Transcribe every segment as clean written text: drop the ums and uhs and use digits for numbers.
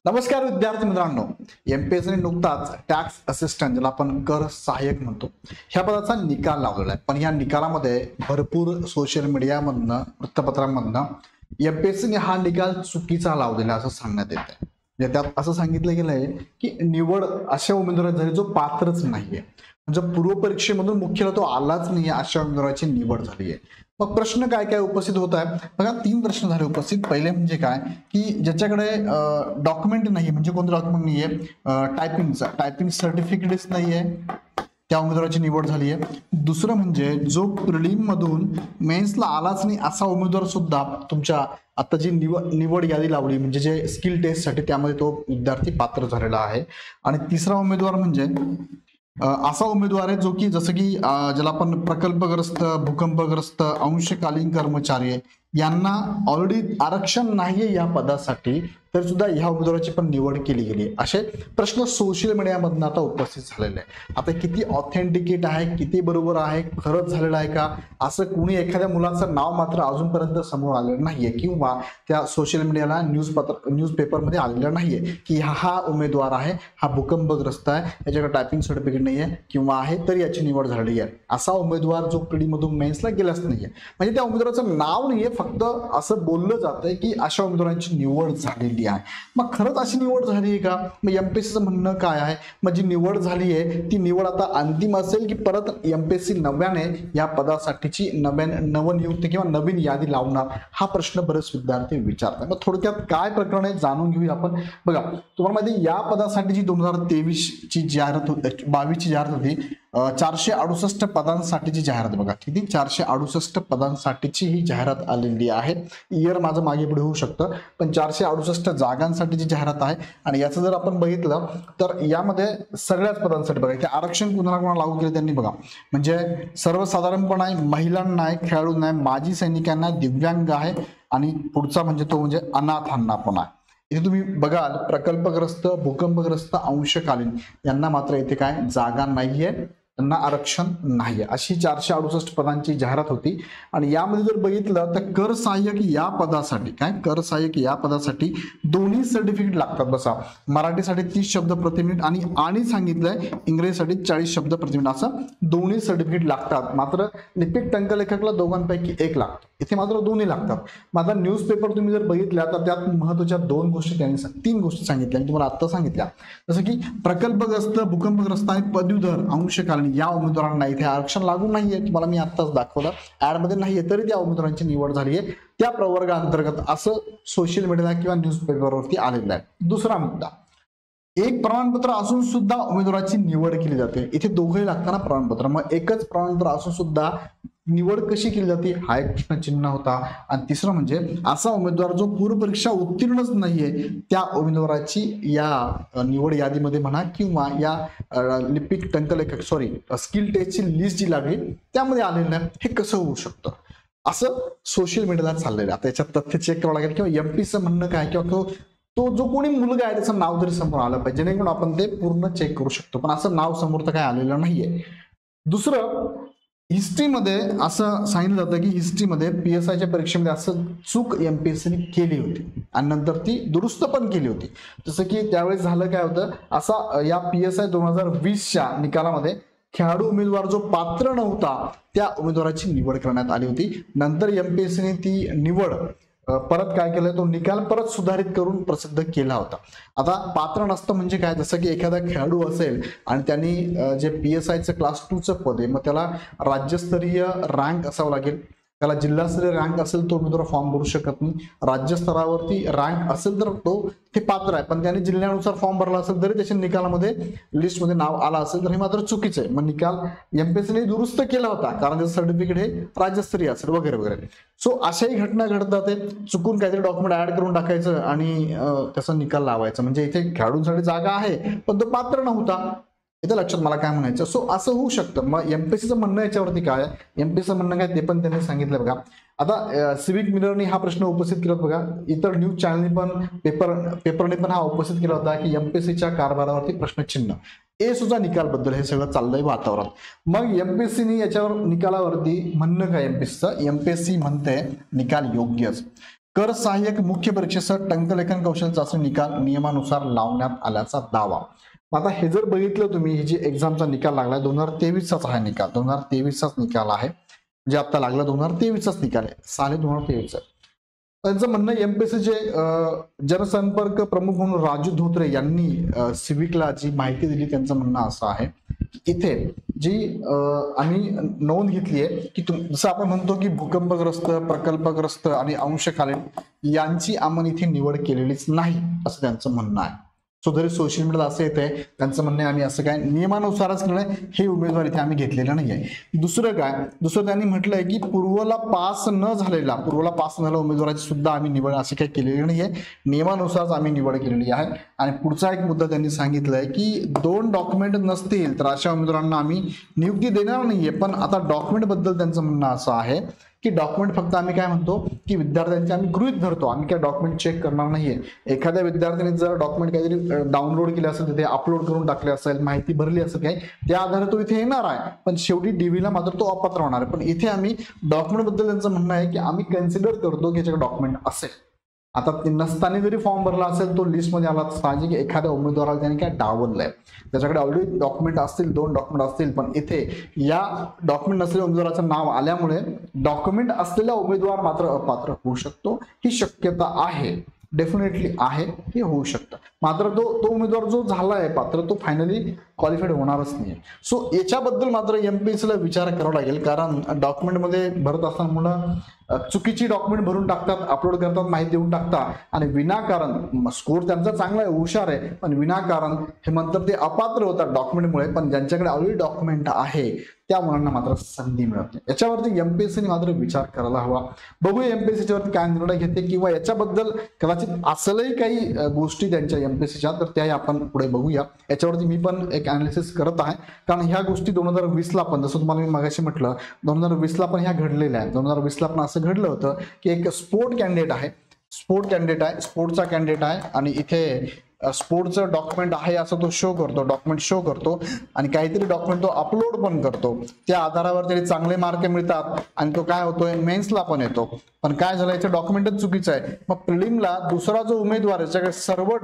नमस्कार विद्यार्थी मित्रांनो, एमपीएससीने नुकताच टॅक्स असिस्टंट ज्याला आपण कर सहाय्यक म्हणतो ह्या पदाचा निकाल लावलेला आहे। पण या निकालामध्ये भरपूर सोशल मीडियामधनं वृत्तपत्रांमधनं एमपीएससीने हा निकाल चुकीचा लावलेला असं सांगण्यात येत आहे। म्हणजे त्यात असं सांगितलं गेलं आहे की निवड अशा उमेदवार झाली जो पात्रच नाहीये, म्हणजे पूर्व परीक्षेमधून मुख्यतः तो आलाच नाही अशा उमेदवाराची निवड झाली आहे। मग प्रश्न काय काय उपस्थित होत आहे बघा, 3 प्रश्न झाले उपस्थित। पहिले म्हणजे काय की ज्याच्याकडे डॉक्युमेंट नाही, म्हणजे कोणतं डॉक्युमेंट नाहीये, टायपिंग सर्टिफिकेटच नाहीये, त्या उमेदवाराची निवड झाली आहे। दुसरं म्हणजे जो प्रिलिम मधून मेन्सला आलाच नाही असा उमेदवार सुद्धा तुमच्या आता जी निवड यादी लावली म्हणजे जे स्किल टेस्ट साठी त्यामध्ये तो विद्यार्थी पात्र झालेला आहे। आणि तिसरा उमेदवार म्हणजे असा उमेदवार आहे जो की जसं की ज्याला आपण प्रकल्पग्रस्त, भूकंपग्रस्त, अंशकालीन कर्मचारी यांना ऑलरेडी आरक्षण नाहीये या पदासाठी, तर सुद्धा ह्या उमेदवाराची पण निवड केली गेली। असे प्रश्न सोशल मीडियामधून आता उपस्थित झालेले आहे। आता किती ऑथेंटिकेट आहे, किती बरोबर आहे, खरंच झालेलं आहे का, असं कुणी एखाद्या मुलाचं नाव मात्र अजूनपर्यंत समोर आलेलं नाहीये किंवा त्या सोशल मीडियाला न्यूजपेपरमध्ये आलेलं नाहीये की हा उमेदवार आहे, हा भूकंपग्रस्त आहे, याच्याकडे टायपिंग सर्टिफिकेट नाहीये किंवा आहे तरी याची निवड झालेली आहे। असा उमेदवार जो प्रीलिमधून मेन्सला गेलाच नाहीये, म्हणजे त्या उमेदवाराचं नाव नाहीये, फक्त असं बोललं जातंय की अशा उमेदवारांची निवड झालेली आहे। मग खरंच अशी निवड झाली आहे का? मग एमपीएससीचं म्हणणं काय आहे? मग जी निवड झाली आहे ती निवड आता अंतिम असेल की परत एमपीएससी नव्याने या पदासाठीची नवनियुक्ती किंवा नवीन यादी लावणार, हा प्रश्न बरेच विद्यार्थी विचारतात। मग थोडक्यात काय प्रकरण आहे जाणून घेऊया आपण। बघा, तुम्हाला माहिती या पदासाठी जी 2023 ची जाहिरात होती, 22 ची जाहिरात होती, 468 पदांसाठीची जाहिरात। बघा किती, 468 पदांसाठीची ही जाहिरात आलेली आहे। इयर माझं मागे पुढे होऊ शकतं, पण 468 जागांसाठीची जाहिरात आहे। आणि याचं जर आपण बघितलं तर यामध्ये सगळ्याच पदांसाठी बघा इथे आरक्षण कुणाला कुणाला लागू केले त्यांनी बघा, म्हणजे सर्वसाधारणपण आहे, महिलांना आहे, खेळाडूंना आहे, माजी सैनिकांना, दिव्यांग आहे आणि पुढचा म्हणजे तो म्हणजे अनाथांना पण आहे। इथे तुम्ही बघाल प्रकल्पग्रस्त, भूकंपग्रस्त, अंशकालीन यांना मात्र इथे काय जागा नाहीये, त्यांना आरक्षण नाहीये। अशी 468 पदांची जाहिरात होती। आणि यामध्ये जर बघितलं तर कर सहाय्यक या पदासाठी काय, कर सहाय्यक या पदासाठी दोन्ही सर्टिफिकेट लागतात। बसा, मराठीसाठी 30 शब्द प्रति मिनिट आणि सांगितलंय इंग्रजीसाठी 40 शब्द प्रति मिनिट, असं दोन्ही सर्टिफिकेट लागतात। मात्र लिपिक टंकलेखकला दोघांपैकी एक लागतो, इथे मात्र दोन्ही लागतात। माझा न्यूजपेपर तुम्ही जर बघितला तर त्यात महत्त्वाच्या 2 गोष्टी त्यांनी 3 गोष्टी सांगितल्या आणि तुम्हाला आता सांगितल्या, जसं की प्रकल्पग्रस्त, भूकंपग्रस्त आणि पदवीधर, अंशकालीन या उमेदवारांना इथे आरक्षण लागू नाहीये। तुम्हाला मी आत्ताच दाखवलं, ऍड मध्ये नाहीये तरी त्या उमेदवारांची निवड झाली आहे त्या प्रवर्गाअंतर्गत, असं सोशल मीडियाला किंवा न्यूजपेपरवरती आलेलं आहे। दुसरा मुद्दा, एक प्रमाणपत्र असून सुद्धा उमेदवाराची निवड केली जाते। इथे दोघंही लागताना प्रमाणपत्र, मग एकच प्रमाणपत्र असून सुद्धा निवड कशी केली जाते हा एक प्रश्नचिन्ह होता। आणि तिसरं म्हणजे असा उमेदवार जो पूर्व परीक्षा उत्तीर्णच नाहीये त्या उमेदवाराची या निवड यादीमध्ये म्हणा किंवा या लिपिक टंकलेखक स्किल टेस्टची लिस्ट जी लागली त्यामध्ये आलेलं नाही, हे कसं होऊ शकतं असं सोशल मीडियाला चाललेलं आहे। आता याच्यात तथ्य चेक करावं लागेल किंवा एमपीचं म्हणणं काय किंवा तो जो कोणी मुलगा आहे त्याचं नाव तरी समोर आलं पाहिजे जेणेकरून आपण ते पूर्ण चेक करू शकतो, पण असं नाव समोर तर काय आलेलं नाहीये। दुसरं, हिस्ट्रीमध्ये असं सांगितलं जातं की हिस्ट्रीमध्ये पीएसआयच्या परीक्षेमध्ये असं चूक एमपीएससीने केली होती आणि नंतर ती दुरुस्त पण केली होती। जसं की त्यावेळेस झालं काय होतं, असा या पीएसआय 2020च्या निकालामध्ये खेळाडू उमेदवार जो पात्र नव्हता त्या उमेदवाराची निवड करण्यात आली होती। नंतर एमपीएससीने ती निवड परत काय केलं, तो निकाल परत सुधारित करून प्रसिद्ध केला होता। आता पात्र नसतं म्हणजे काय, जसं की एखादा खेळाडू असेल आणि त्यांनी जे पीएसआयचं क्लास 2चं पद आहे, मग त्याला राज्यस्तरीय रँक असावं लागेल, त्याला जिल्हास्तरीय रँक असेल तो उमेदवार फॉर्म भरू शकत नाही, राज्यस्तरावरती रँक असेल तर तो ते पात्र आहे, पण त्याने जिल्ह्यानुसार फॉर्म भरला असेल तरी त्याच्या निकालामध्ये लिस्टमध्ये नाव आलं असेल तर हे मात्र चुकीचं आहे। मग निकाल एमपीएससीने दुरुस्त केला होता कारण त्याचं सर्टिफिकेट हे राज्यस्तरीय असेल वगैरे वगैरे। सो अशाही घटना घडतात, चुकून काहीतरी डॉक्युमेंट ऍड करून टाकायचं आणि त्याचा निकाल लावायचा, म्हणजे इथे खेळाडूंसाठी जागा आहे पण तो पात्र नव्हता, इथे लक्षात मला काय म्हणायचं। सो असं होऊ शकतं। मग एमपीएससीचं म्हणणं याच्यावरती काय आहे, एमपीएससीचं म्हणणं काय ते पण त्यांनी सांगितलं बघा। आता सिविक मिररने हा प्रश्न उपस्थित केला बघा, इतर न्यूज चॅनलनी पण पेपरने पण हा उपस्थित केला होता की एमपीएससीच्या कारभारावरती प्रश्नचिन्ह, सुद्धा निकालबद्दल हे सगळं चाललंय वातावरण। मग एमपीएससीने याच्यावर निकालावरती म्हणणं काय, एमपीएससी म्हणते निकाल योग्यच। कर सहाय्यक मुख्य परीक्षेसह टंकलेखन कौशल्य चाचणी निकाल नियमानुसार लावण्यात आल्याचा दावा. आता हे जर बघितलं तुम्ही, ही जी एक्झामचा निकाल लागलाय 2023चाच आहे निकाल, 2023चाच निकाल आहे, जे आता लागला 2023चाच निकाल आहे, साली 2023. त्यांचं म्हणणं एमपीएससीचे जनसंपर्क प्रमुख म्हणून राजू धोत्रे यांनी सिविकला जी माहिती दिली, त्यांचं म्हणणं असं आहे इथे जी आम्ही नोंद घेतली आहे की जसं आपण म्हणतो की भूकंपग्रस्त, प्रकल्पग्रस्त आणि अंशकालीन यांची आम्ही इथे निवड केलेलीच नाही असं त्यांचं म्हणणं आहे. सो जरी सोशल मीडियाला असं येत आहे, त्यांचं म्हणणं आहे आम्ही असं काय नियमानुसारच केलं, हे उमेदवार इथे आम्ही घेतलेलं नाही आहे. दुसरं त्यांनी म्हटलंय की पूर्वला पास न झालेल्या उमेदवाराची सुद्धा आम्ही निवड अशी काही केलेली नाही आहे, नियमानुसारच आम्ही निवड केलेली आहे. आणि पुढचा एक मुद्दा त्यांनी सांगितलाय की 2 डॉक्युमेंट नसतील तर अशा उमेदवारांना आम्ही नियुक्ती देणार नाहीये. पण आता डॉक्युमेंट बद्दल त्यांचं म्हणणं असं आहे की डॉक्युमेंट फक्त आम्ही काय म्हणतो की विद्यार्थ्यांचे आम्ही गृहीत धरतो, आम्ही काय डॉक्युमेंट चेक करणार नाहीये. एखाद्या विद्यार्थ्याने जर डॉक्युमेंट काहीतरी डाउनलोड केले असेल, तिथे अपलोड करून टाकले असेल, माहिती भरली असेल काय, त्या आधारे तो इथे येणार आहे, पण शेवटी डीव्हीला मात्र तो अपात्र होणार आहे. पण इथे आम्ही डॉक्युमेंट बद्दल त्यांचं म्हणणं आहे की आम्ही कन्सिडर करतो की याच्याकडे डॉक्युमेंट असेल. आता नसताना जरी फॉर्म भरला असेल, तो लिस्टमध्ये आला साहजिक एखाद्या उमेदवाराला त्याने काय डावललंय, त्याच्याकडे ऑलरेडी डॉक्युमेंट असतील, 2 डॉक्युमेंट असतील, पण इथे या डॉक्युमेंट नसलेल्या उमेदवाराचं नाव आल्यामुळे डॉक्युमेंट असलेला उमेदवार मात्र अपात्र होऊ शकतो, ही शक्यता आहे, डेफिनेटली आहे, हे होऊ शकतं. मात्र तो उमेदवार जो झालाय पात्र, तो फायनली क्वालिफाईड होणारच नाही. सो याच्याबद्दल मात्र एमपीएससीला विचार करावा लागेल, कारण डॉक्युमेंटमध्ये भरत असताना मुलं चुकीची डॉक्युमेंट भरून टाकतात, अपलोड करतात, माहिती देऊन टाकतात आणि विनाकारण स्कोर त्यांचा चांगला आहे, हुशार आहे, पण विनाकारण हे म्हणतात ते अपात्र होतात डॉक्युमेंटमुळे. पण ज्यांच्याकडे ऑलरेडी डॉक्युमेंट आहे त्या मुलांना मात्र संधी मिळत नाही. याच्यावरती एमपीएससीने मात्र विचार करायला हवा. बघूया एमपीएससीच्या वरती काय निर्णय घेते, किंवा याच्याबद्दल कदाचित असलही काही गोष्टी त्यांच्या एमपीएससीच्या, तर त्याही आपण पुढे बघूया. याच्यावरती मी पण एक अनालिसिस करत आहे, कारण ह्या गोष्टी 2020ला पण, जसं तुम्हाला मी मागाशी म्हटलं, 2020ला पण ह्या घडलेल्या आहेत. 2020ला पण असं घडलं होतं की एक स्पोर्टचा कॅन्डिडेट आहे आणि इथे स्पोर्टचं डॉक्युमेंट आहे असं तो डॉक्युमेंट शो करतो आणि काहीतरी डॉक्युमेंट तो अपलोड पण करतो. त्या आधारावर त्याला चांगले मार्क मिळतात आणि तो काय होतोय, मेन्सला पण येतो. पण काय झालं, याचं डॉक्युमेंटच चुकीचं आहे. मग प्रिलिमला दुसरा जो उमेदवार आहे त्याच्याकडे सर्व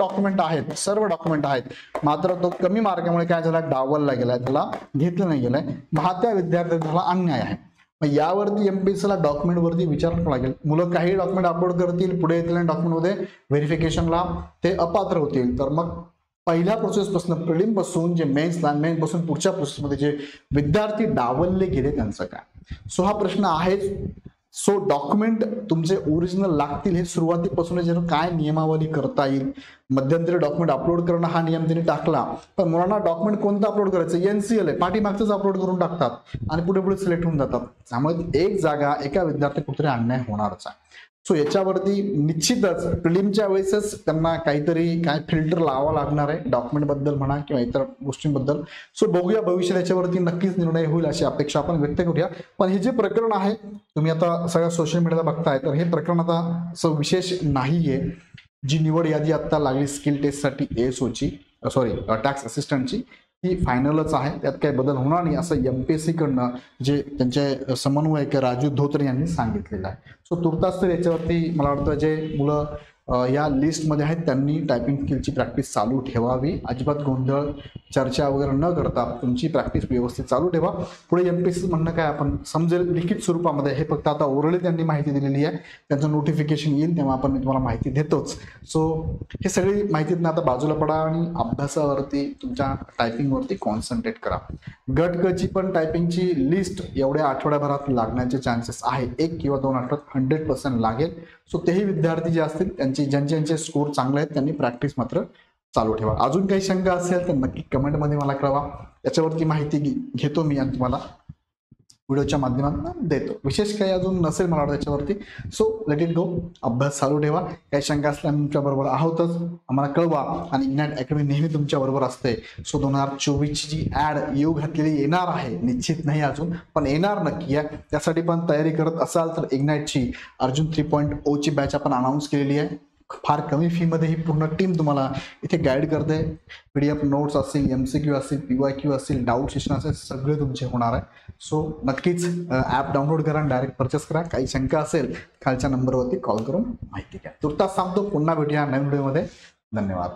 डॉक्युमेंट आहेत, मात्र तो कमी मार्कामुळे काय झाला, डावलला गेलाय, त्याला घेतलं नाही गेलंय. हा त्या विद्यार्थ्याला अन्याय आहे. मग यावरती एमपीएससीला डॉक्युमेंट वरती विचार करावा लागेल. मुलं काही डॉक्युमेंट अपलोड करतील, पुढे येतील आणि डॉक्युमेंटमध्ये व्हेरिफिकेशनला ते अपात्र होतील, तर मग पहिल्या प्रोसेसपासून, प्रिलिम पासून जे मेन्स पासून पुढच्या प्रोसेसमध्ये जे विद्यार्थी डावलले गेले त्यांचं काय. सो हा प्रश्न आहेच. सो डॉक्युमेंट तुमचे ओरिजिनल लागतील, हे सुरुवातीपासून जे काय नियमावली करता येईल. मध्यंतरी डॉक्युमेंट अपलोड करणं हा नियम त्यांनी टाकला, पण मुलांना डॉक्युमेंट कोणतं अपलोड करायचं, एनसीएल आहे, पाठीमागचंच अपलोड करून टाकतात आणि पुढे सिलेक्ट होऊन जातात. त्यामुळे एक जागा एका विद्यार्थी कुठेतरी अन्याय होणारच आहे. सो याच्यावरती निश्चितच प्रिलिमच्या वेळेसच त्यांना काहीतरी काय फिल्टर लावावं लागणार आहे, डॉक्युमेंट बद्दल म्हणा किंवा इतर गोष्टींबद्दल. सो बघूया, भविष्यात याच्यावरती नक्कीच निर्णय होईल अशी अपेक्षा आपण व्यक्त करूया. पण हे जे प्रकरण आहे, तुम्ही आता सगळ्या सोशल मीडियाला बघताय, तर हे प्रकरण आता असं विशेष नाहीये. जी निवड यादी आता लागली स्किल टेस्टसाठी टॅक्स असिस्टंटची, ही फायनलच आहे, त्यात काही बदल होणार नाही असं एमपीएससी कडनं जे त्यांचे समन्वयक राजू धोत्रे यांनी सांगितलेलं आहे. सो तुर्तास तर याच्यावरती मला वाटतं जे मुलं या लिस्टमध्ये आहेत त्यांनी टायपिंग स्किलची प्रॅक्टिस चालू ठेवावी. अजिबात गोंधळ, चर्चा वगैरे न करता तुमची प्रॅक्टिस व्यवस्थित चालू ठेवा. पुढे एमपीएससी म्हणणं काय आपण समजेल लिखित स्वरूपामध्ये. हे फक्त आता ओरली त्यांनी माहिती दिलेली आहे, त्यांचं नोटिफिकेशन येईल तेव्हा आपण तुम्हाला माहिती देतोच. सो हे सगळी माहितीतनं आता बाजूला पडा आणि अभ्यासावरती, तुमच्या टायपिंगवरती कॉन्सन्ट्रेट करा. गट क ची पण टायपिंगची लिस्ट एवढ्या आठवड्याभरात लागण्याचे चान्सेस आहे. 1 किंवा 2 आठवड्यात 100% लागेल. सो तेही विद्यार्थी जे असतील ज्यांचे स्कोर चांगले आहेत त्यांनी प्रॅक्टिस मात्र चालू ठेवा. अजून काही शंका असेल तर नक्की कमेंटमध्ये मला कळवा. याच्यावरती माहिती घेतो मी आणि तुम्हाला व्हिडिओच्या माध्यमातून देतो. विशेष काही अजून नसेल मला वाटतं त्याच्यावरती. सो लेट इट गो, अभ्यास चालू ठेवा. काही शंका असल्या तुमच्या बरोबर आहोतच, आम्हाला कळवा. आणि इग्नाइट अकॅडमी नेहमी तुमच्या बरोबर असते. सो 2024ची जी ऍड येऊ घातलेली येणार आहे, निश्चित नाही अजून पण येणार नक्की आहे. त्यासाठी पण तयारी करत असाल तर इग्नाइटची अर्जुन 3.0ची बॅच आपण अनाऊन्स केलेली आहे. फार कमी फी मध्ये ही पूर्ण टीम तुम्हाला इथे गाईड करते. PDF नोट्स असतील, MCQ असतील, PYQ असतील, डाऊट सेशन असेल, सगळे तुमचे होणार आहे. सो नक्कीच ॲप डाउनलोड करा आणि डायरेक्ट परचेस करा. काही शंका असेल खालच्या नंबरवरती कॉल करून माहिती घ्या. तुर्तास सांगतो, पुन्हा भेटूया नवीन व्हिडिओमध्ये. धन्यवाद.